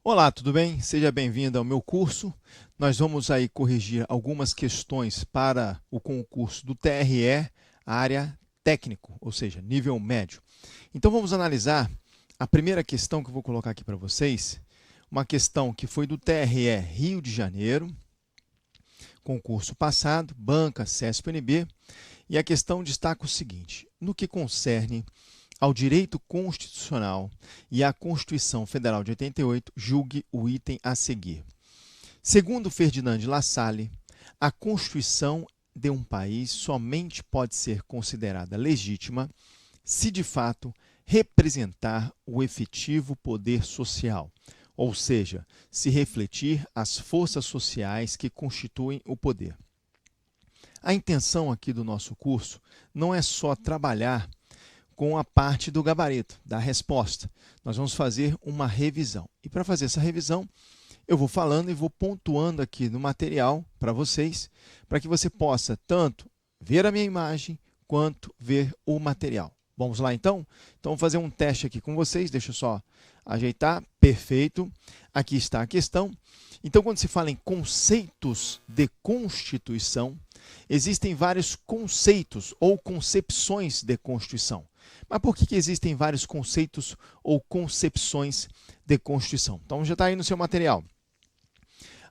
Olá, tudo bem? Seja bem-vindo ao meu curso. Nós vamos aí corrigir algumas questões para o concurso do TRE, área técnico, ou seja, nível médio. Então vamos analisar a primeira questão que eu vou colocar aqui para vocês, uma questão que foi do TRE Rio de Janeiro, concurso passado, banca CESP-UNB, e a questão destaca o seguinte: no que concerne ao direito constitucional e à Constituição Federal de 88, julgue o item a seguir. Segundo Ferdinand de Lassalle, a Constituição de um país somente pode ser considerada legítima se de fato representar o efetivo poder social, ou seja, se refletir as forças sociais que constituem o poder. A intenção aqui do nosso curso não é só trabalhar com a parte do gabarito, da resposta. Nós vamos fazer uma revisão. E para fazer essa revisão, eu vou falando e vou pontuando aqui no material para vocês, para que você possa tanto ver a minha imagem, quanto ver o material. Vamos lá então? Então, vou fazer um teste aqui com vocês. Deixa eu só ajeitar. Perfeito. Aqui está a questão. Então, quando se fala em conceitos de Constituição, existem vários conceitos ou concepções de Constituição. Mas por que existem vários conceitos ou concepções de Constituição? Então, já está aí no seu material.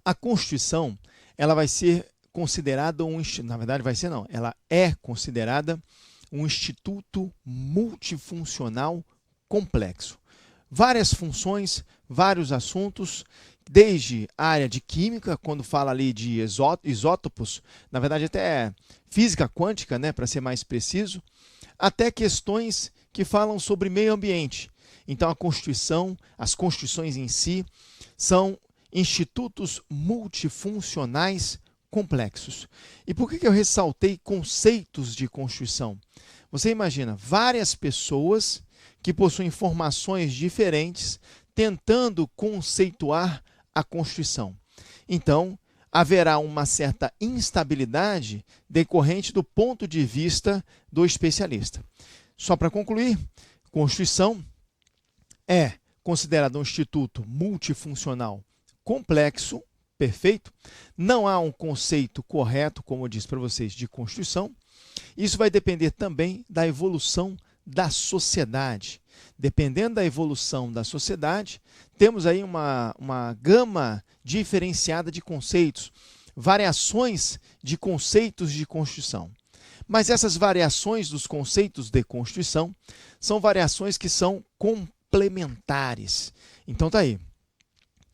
A Constituição, ela vai ser considerada na verdade, vai ser não, ela é considerada um instituto multifuncional complexo. Várias funções, vários assuntos, desde a área de química, quando fala ali de isótopos, na verdade até física quântica, né, para ser mais preciso, até questões que falam sobre meio ambiente. Então a Constituição, as constituições em si, são institutos multifuncionais complexos. E por que eu ressaltei conceitos de Constituição? Você imagina várias pessoas que possuem informações diferentes tentando conceituar a Constituição. Então, haverá uma certa instabilidade decorrente do ponto de vista do especialista. Só para concluir, Constituição é considerada um instituto multifuncional complexo, perfeito. Não há um conceito correto, como eu disse para vocês, de Constituição. Isso vai depender também da evolução da sociedade. Dependendo da evolução da sociedade, temos aí uma gama diferenciada de conceitos, variações de conceitos de Constituição. Mas essas variações dos conceitos de Constituição são variações que são complementares. Então tá aí.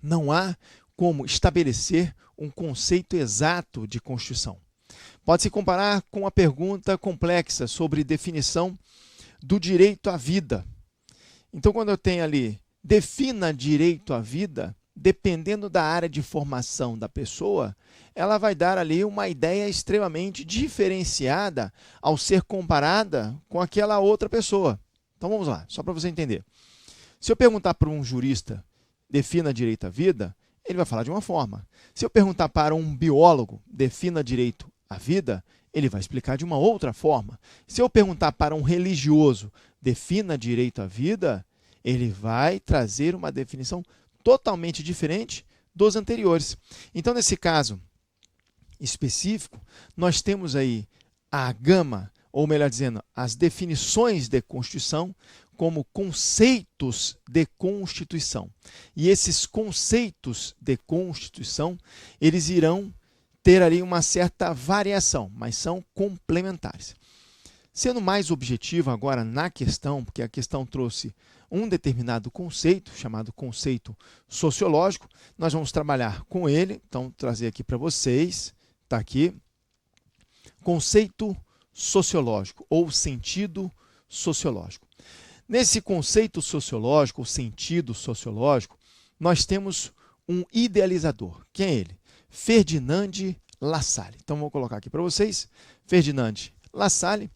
Não há como estabelecer um conceito exato de Constituição. Pode-se comparar com uma pergunta complexa sobre definição do direito à vida. Então, quando eu tenho ali, defina direito à vida, dependendo da área de formação da pessoa, ela vai dar ali uma ideia extremamente diferenciada ao ser comparada com aquela outra pessoa. Então, vamos lá, só para você entender. Se eu perguntar para um jurista, defina direito à vida, ele vai falar de uma forma. Se eu perguntar para um biólogo, defina direito à vida, ele vai explicar de uma outra forma. Se eu perguntar para um religioso, defina direito à vida, ele vai trazer uma definição totalmente diferente dos anteriores. Então, nesse caso específico, nós temos aí a gama, ou melhor dizendo, as definições de Constituição como conceitos de Constituição. E esses conceitos de Constituição, eles irão ter ali uma certa variação, mas são complementares. Sendo mais objetivo agora na questão, porque a questão trouxe um determinado conceito, chamado conceito sociológico, nós vamos trabalhar com ele, então trazer aqui para vocês, está aqui, conceito sociológico ou sentido sociológico. Nesse conceito sociológico, ou sentido sociológico, nós temos um idealizador. Quem é ele? Ferdinand Lassalle. Então, vou colocar aqui para vocês, Ferdinand Lassalle,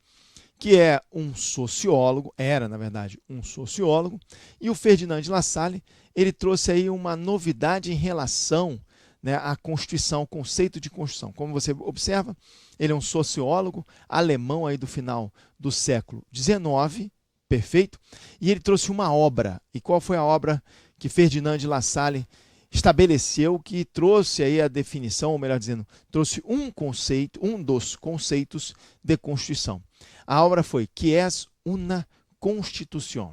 que é um sociólogo, era, na verdade, um sociólogo, e o Ferdinand Lassalle, ele trouxe aí uma novidade em relação, né, à Constituição, ao conceito de Constituição. Como você observa, ele é um sociólogo alemão aí do final do século XIX, perfeito? E ele trouxe uma obra. E qual foi a obra que Ferdinand de La Salle estabeleceu, que trouxe aí a definição, ou melhor dizendo, trouxe um conceito, um dos conceitos de Constituição. A obra foi Que es una Constitución.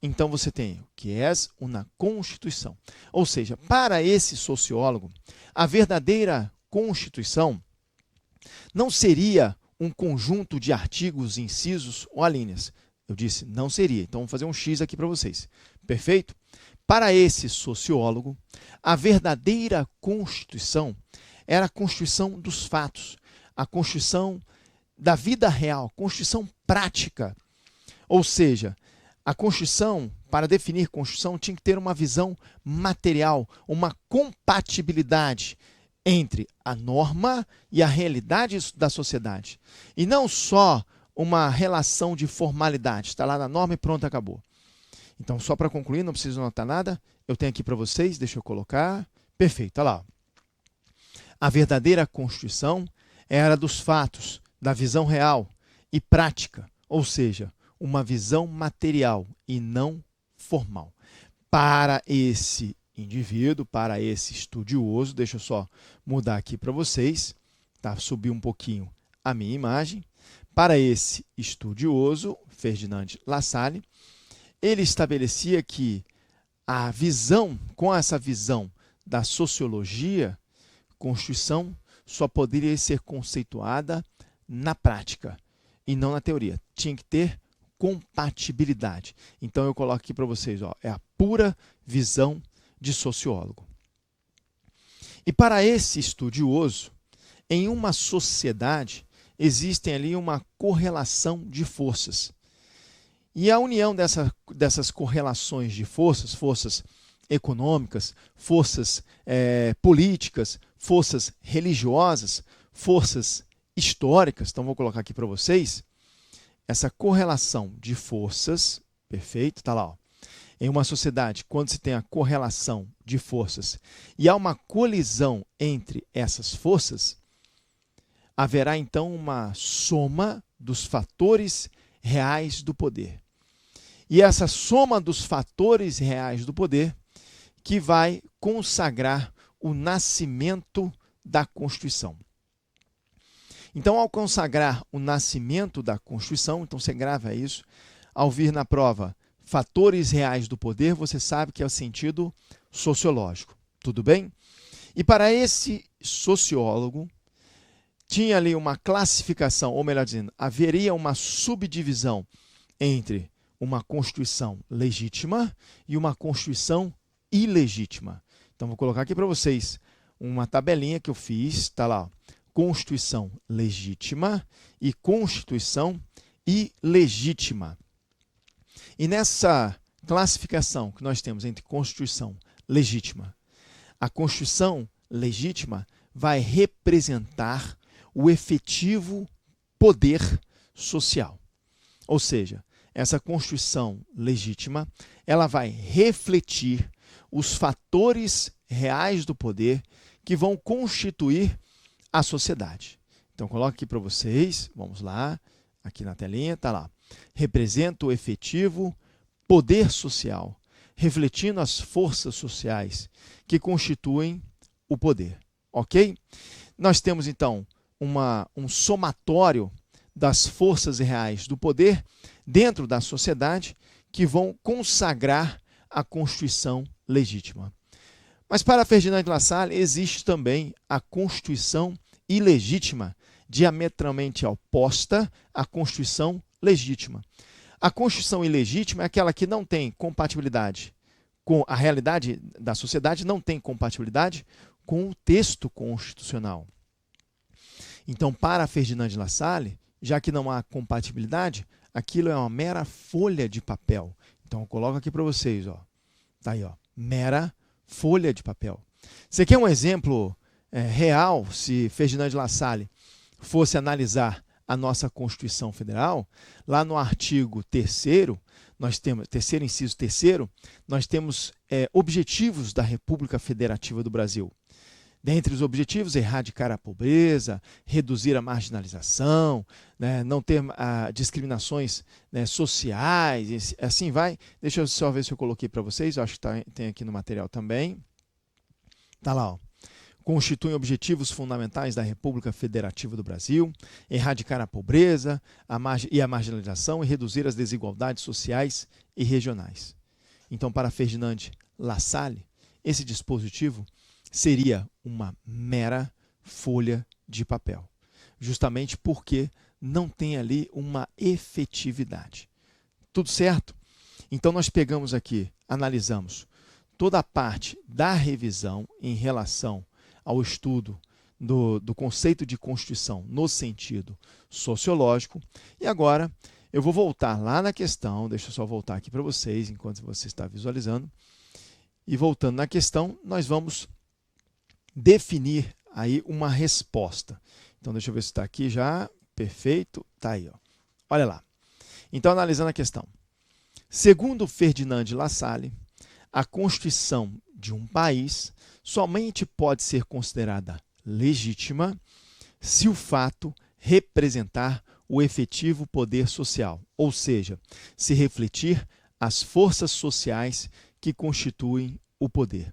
Então você tem o que é uma Constituição. Ou seja, para esse sociólogo, a verdadeira Constituição não seria um conjunto de artigos, incisos ou alíneas. Eu disse, não seria. Então, vamos fazer um X aqui para vocês. Perfeito? Para esse sociólogo, a verdadeira Constituição era a Constituição dos fatos, a Constituição da vida real, Constituição prática. Ou seja, a Constituição, para definir Constituição, tinha que ter uma visão material, uma compatibilidade entre a norma e a realidade da sociedade. E não só uma relação de formalidade, está lá na norma e pronto, acabou. Então, só para concluir, não preciso anotar nada, eu tenho aqui para vocês, deixa eu colocar. Perfeito, olha lá. A verdadeira Constituição era dos fatos, da visão real e prática, ou seja, uma visão material e não formal. Para esse indivíduo, para esse estudioso, deixa eu só mudar aqui para vocês, tá? Subir um pouquinho a minha imagem. Para esse estudioso, Ferdinand La Salle, ele estabelecia que a visão, com essa visão da sociologia, Constituição só poderia ser conceituada na prática e não na teoria. Tinha que ter compatibilidade. Então eu coloco aqui para vocês, ó, é a pura visão de sociólogo. E para esse estudioso, em uma sociedade existem ali uma correlação de forças. E a união dessas correlações de forças, forças econômicas, forças políticas, forças religiosas, forças históricas, então vou colocar aqui para vocês, essa correlação de forças, perfeito, está lá, ó. Em uma sociedade, quando se tem a correlação de forças e há uma colisão entre essas forças, haverá então uma soma dos fatores reais do poder. E essa soma dos fatores reais do poder que vai consagrar o nascimento da Constituição. Então, ao consagrar o nascimento da Constituição, então você grava isso, ao vir na prova fatores reais do poder, você sabe que é o sentido sociológico. Tudo bem? E para esse sociólogo, tinha ali uma classificação, ou melhor dizendo, haveria uma subdivisão entre uma Constituição legítima e uma Constituição ilegítima. Então, vou colocar aqui para vocês uma tabelinha que eu fiz, está lá, ó, Constituição legítima e Constituição ilegítima. E nessa classificação que nós temos entre Constituição legítima, a Constituição legítima vai representar o efetivo poder social. Ou seja, essa Constituição legítima, ela vai refletir os fatores reais do poder que vão constituir a sociedade. Então, coloco aqui para vocês, vamos lá, aqui na telinha, está lá. Representa o efetivo poder social, refletindo as forças sociais que constituem o poder. Ok? Nós temos, então, um somatório das forças reais do poder dentro da sociedade que vão consagrar a Constituição legítima. Mas para Ferdinand de La Salle existe também a Constituição ilegítima, diametralmente oposta à Constituição legítima. A Constituição ilegítima é aquela que não tem compatibilidade com a realidade da sociedade, não tem compatibilidade com o texto constitucional. Então, para Ferdinand de La Salle, já que não há compatibilidade, aquilo é uma mera folha de papel. Então, eu coloco aqui para vocês, ó. Tá aí, ó, mera folha de papel. Você quer um exemplo real, se Ferdinand de La Salle fosse analisar a nossa Constituição Federal, lá no artigo 3º, nós temos, inciso 3º, nós temos objetivos da República Federativa do Brasil. Dentre os objetivos, erradicar a pobreza, reduzir a marginalização, né, não ter discriminações, né, sociais, assim vai. Deixa eu só ver se eu coloquei para vocês, eu acho que tem aqui no material também. Está lá, ó. Constituem objetivos fundamentais da República Federativa do Brasil, erradicar a pobreza e a marginalização e reduzir as desigualdades sociais e regionais. Então, para Ferdinand Lassalle, esse dispositivo seria uma mera folha de papel, justamente porque não tem ali uma efetividade. Tudo certo? Então nós pegamos aqui, analisamos toda a parte da revisão em relação ao estudo do conceito de Constituição no sentido sociológico, e agora eu vou voltar lá na questão, deixa eu só voltar aqui para vocês, enquanto você está visualizando, e voltando na questão, nós vamos definir aí uma resposta. Então, deixa eu ver se está aqui já. Perfeito. Está aí, ó. Olha lá. Então, analisando a questão. Segundo Ferdinand Lassalle, a Constituição de um país somente pode ser considerada legítima se o fato representar o efetivo poder social, ou seja, se refletir as forças sociais que constituem o poder.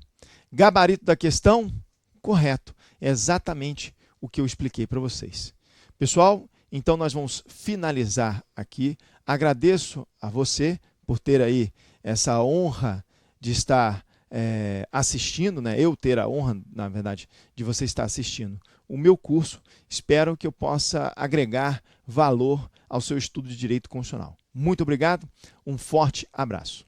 Gabarito da questão? Correto, é exatamente o que eu expliquei para vocês. Pessoal, então nós vamos finalizar aqui. Agradeço a você por ter aí essa honra de estar assistindo, né? Eu ter a honra, na verdade, de você estar assistindo o meu curso. Espero que eu possa agregar valor ao seu estudo de Direito Constitucional. Muito obrigado, um forte abraço.